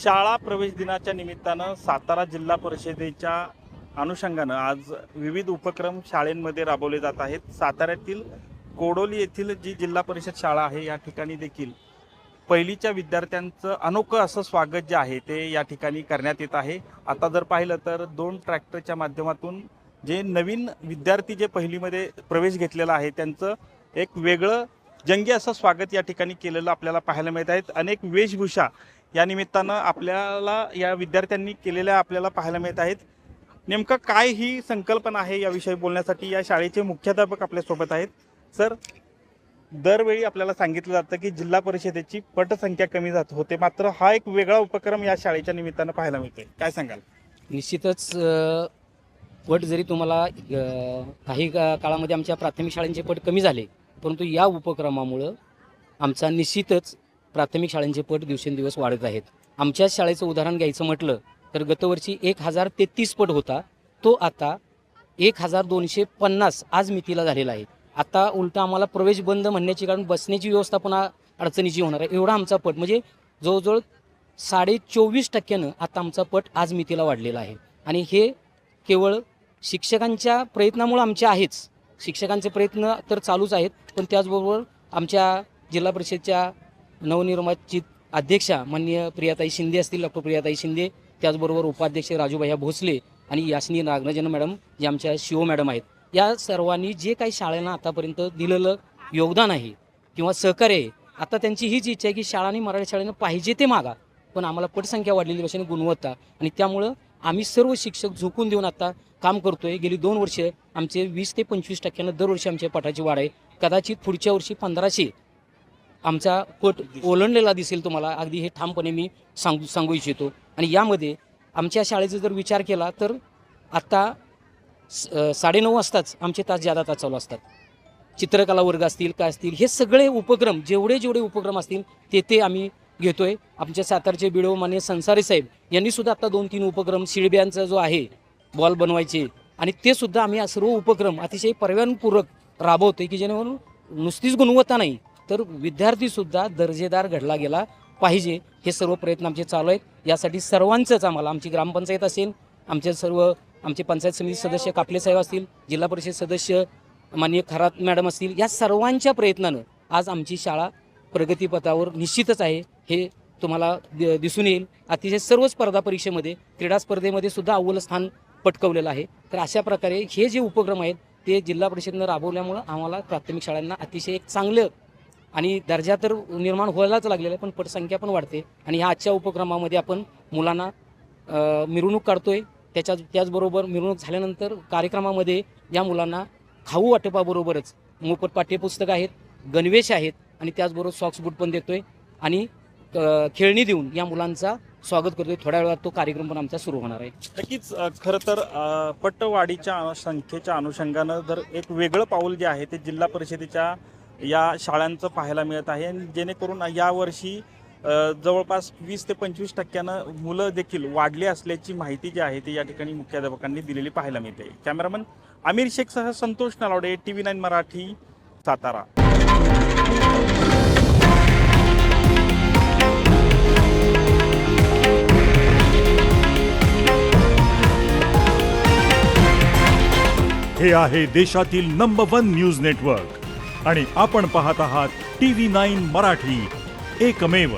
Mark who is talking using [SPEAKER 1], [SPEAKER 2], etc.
[SPEAKER 1] शाळा प्रवेश दिनाच्या निमित्तानं सातारा जिल्हा परिषदेच्या अनुषंगानं आज विविध उपक्रम शाळेंमध्ये राबवले जात आहेत। साताऱ्यातील कोडोली येथील जी जिल्हा परिषद शाळा आहे या ठिकाणी देखील पहिलीच्या विद्यार्थ्यांचं अनोखं असं स्वागत जे आहे ते या ठिकाणी करण्यात येत आहे। आता जर पाहिलं तर 2 ट्रॅक्टरच्या माध्यमातून जे नवीन विद्यार्थी जे पहिलीमध्ये प्रवेश घेतलेला आहे त्यांचं एक वेगळं जंगी असं स्वागत या ठिकाणी केलेलं आपल्याला पाहायला मिळत आहे। अनेक वेशभूषा या निमित्तानं आपल्याला या विद्यार्थ्यांनी केलेल्या आपल्याला पाहायला मिळत आहेत। नेमकं काय ही संकल्पना आहे याविषयी बोलण्यासाठी या शाळेचे मुख्याध्यापक आपल्यासोबत आहेत। सर, दरवेळी आपल्याला सांगितलं जातं की जिल्हा परिषदेची पटसंख्या कमी होते, मात्र हा एक वेगळा उपक्रम या शाळेच्या निमित्तानं पाहायला मिळतोय, काय सांगाल?
[SPEAKER 2] निश्चितच पट जरी तुम्हाला काही काळामध्ये आमच्या प्राथमिक शाळांचे पट कमी झाले, परंतु या उपक्रमामुळं आमचा निश्चितच प्राथमिक शाळांचे पट दिवसेंदिवस वाढत आहेत। आमच्या शाळेचं उदाहरण घ्यायचं म्हटलं तर गतवर्षी 1033 पट होता, तो आता 1250 आज मितीला झालेला आहे। आता उलटा आम्हाला प्रवेश बंद म्हणण्याची कारण बसण्याची व्यवस्था पण अडचणीची होणार आहे। एवढा आमचा पट म्हणजे जवळजवळ 24.5% आता आमचा पट आज मितीला वाढलेला आहे। आणि हे केवळ शिक्षकांच्या प्रयत्नामुळे आमचे आहेच, शिक्षकांचे प्रयत्न तर चालूच आहेत, पण त्याचबरोबर आमच्या जिल्हा परिषदच्या नवनिर्वाचित अध्यक्षा माननीय प्रियाताई शिंदे असतील, डॉक्टर प्रियाताई शिंदे, त्याचबरोबर उपाध्यक्ष राजूभाई भोसले आणि यास्नी नागराजन मॅडम जे आमच्या शिव मॅडम आहेत, या सर्वांनी जे काही शाळेला आतापर्यंत दिलेलं योगदान आहे किंवा सहकार्य आहे, आता त्यांची हीच इच्छा आहे की शाळांनी मराठी शाळेनं पाहिजे ते मागा, पण आम्हाला पटसंख्या वाढलेली अशाने गुणवत्ता, आणि त्यामुळं आम्ही सर्व शिक्षक झोकून देऊन आता काम करतोय। गेली 2 वर्ष आमचे 20 ते 25% दरवर्षी आमच्या पटाची वाढ आहे। कदाचित पुढच्या वर्षी 1500 आमचा पट ओलांडलेला दिसेल तुम्हाला, अगदी हे ठामपणे मी सांगू इच्छितो। आणि यामध्ये आमच्या शाळेचा जर विचार केला तर आता 9:30 वाजताच आमचे तास जादा तास चालू असतात। चित्रकला वर्ग असतील, काय असतील, हे सगळे उपक्रम जेवढे उपक्रम असतील ते आम्ही घेतोय। आमच्या सातारचे बिडो माननीय संसारे साहेब यांनी सुद्धा आता 2-3 उपक्रम शिडब्यांचा जो आहे बॉल बनवायचे, आणि ते सुद्धा आम्ही सर्व उपक्रम अतिशय पर्यावरणपूरक राबवतोय की जेणेकरून नुसतीच गुणवत्ता नाही तर विद्यार्थीसुद्धा दर्जेदार घडला गेला पाहिजे। हे सर्व प्रयत्न आमचे चालू आहेत। यासाठी सर्वांचंच आम्हाला, आमची ग्रामपंचायत असेल, आमचे पंचायत समिती सदस्य कापले साहेब असतील, जिल्हा परिषद सदस्य माननीय खरात मॅडम असतील, या सर्वांच्या प्रयत्नानं आज आमची शाळा प्रगतीपथावर निश्चितच आहे, हे तुम्हाला दिसून येईल। अतिशय सर्व स्पर्धा परीक्षेमध्ये, क्रीडा स्पर्धेमध्ये सुद्धा अव्वल स्थान पटकवलेलं आहे। तर अशा प्रकारे हे जे उपक्रम आहेत ते जिल्हा परिषदेनं राबवल्यामुळं आम्हाला प्राथमिक शाळांना अतिशय एक चांगलं आणि दर्जा तर निर्माण व्हायलाच लागलेला आहे, पण पटसंख्या पण वाढते। आणि ह्या आजच्या उपक्रमामध्ये आपण मुलांना मिरवणूक काढतोय, त्याचबरोबर मिरवणूक झाल्यानंतर कार्यक्रमामध्ये या मुलांना खाऊ वाटपाबरोबरच मोफत पाठ्यपुस्तकं आहेत, गणवेश आहेत, आणि त्याचबरोबर सॉक्स बूट पण देतोय आणि खेळणी देऊन या मुलांचा स्वागत करतोय। थोड्या वेळात तो कार्यक्रम पण आमचा सुरू होणार आहे।
[SPEAKER 1] नक्कीच खरं तर पटवाढीच्या संख्येच्या अनुषंगानं जर एक वेगळं पाऊल जे आहे ते जिल्हा परिषदेच्या या शाळांचं पाहायला मिळत आहे, आणि जेणेकरून यावर्षी जवळपास 20 ते 25% मुलं देखील वाढली असल्याची माहिती जी आहे ती या ठिकाणी मुख्याध्यापकांनी दिलेली पाहायला मिळते। कॅमेरामन आमिर शेखसह संतोष नलावडे, TV9 मराठी, सातारा।
[SPEAKER 3] हे आहे देशातील नंबर 1 न्यूज नेटवर्क आणि आपण पाहत आहात TV9 मराठी, एकमेव।